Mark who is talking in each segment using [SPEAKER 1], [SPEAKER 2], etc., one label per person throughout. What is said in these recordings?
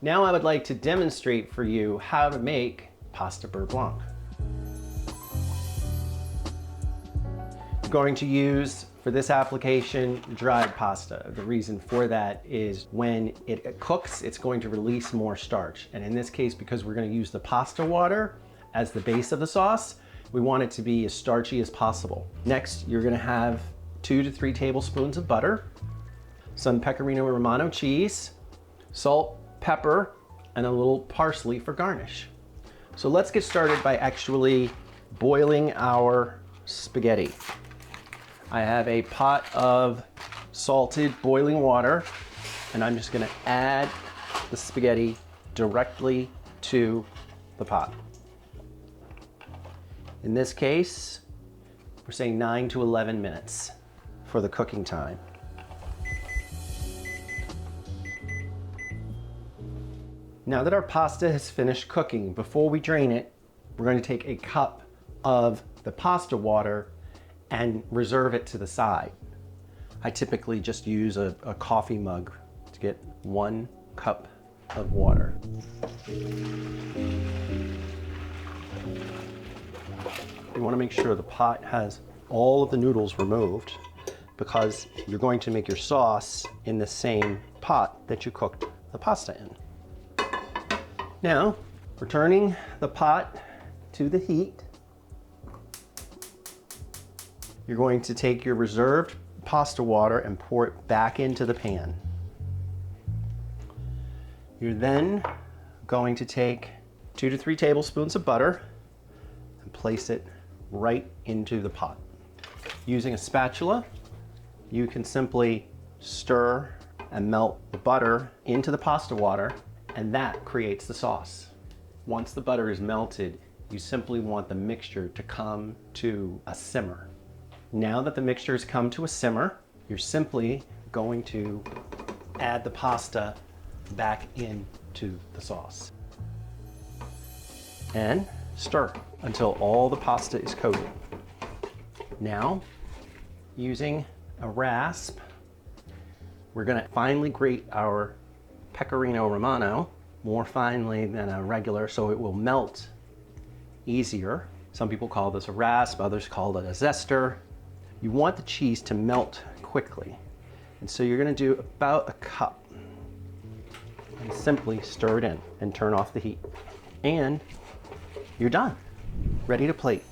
[SPEAKER 1] Now I would like to demonstrate for you how to make pasta beurre blanc. I'm going to use, for this application, dried pasta. The reason for that is when it cooks, it's going to release more starch. And in this case, because we're going to use the pasta water as the base of the sauce, we want it to be as starchy as possible. Next, you're going to have 2 to 3 tablespoons of butter, some pecorino romano cheese, salt, pepper, and a little parsley for garnish. So let's get started by actually boiling our spaghetti. I have a pot of salted boiling water, and I'm just gonna add the spaghetti directly to the pot. In this case, we're saying 9 to 11 minutes for the cooking time. Now that our pasta has finished cooking, before we drain it, we're going to take a cup of the pasta water and reserve it to the side. I typically just use a coffee mug to get 1 cup of water. You want to make sure the pot has all of the noodles removed because you're going to make your sauce in the same pot that you cooked the pasta in. Now, returning the pot to the heat, you're going to take your reserved pasta water and pour it back into the pan. You're then going to take 2 to 3 tablespoons of butter and place it right into the pot. Using a spatula, you can simply stir and melt the butter into the pasta water, and that creates the sauce. Once the butter is melted, you simply want the mixture to come to a simmer. Now that the mixture has come to a simmer, you're simply going to add the pasta back into the sauce and stir until all the pasta is coated. Now, using a rasp, we're gonna finely grate our pecorino romano more finely than a regular, so it will melt easier. Some people call this a rasp, others call it a zester. You want the cheese to melt quickly, and so you're going to do about a cup and simply stir it in and turn off the heat, and you're done, ready to plate.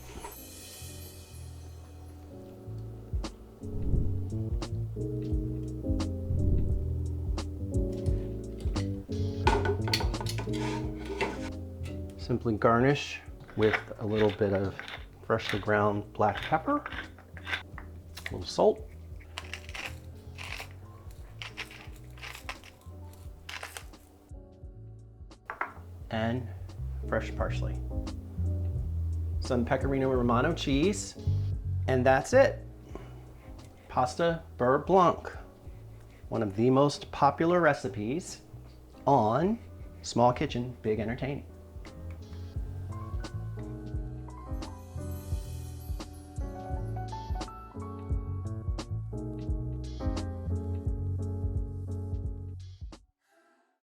[SPEAKER 1] Simply garnish with a little bit of freshly ground black pepper, a little salt, and fresh parsley. Some pecorino romano cheese, and that's it. Pasta beurre blanc, one of the most popular recipes on Small Kitchen, Big Entertaining.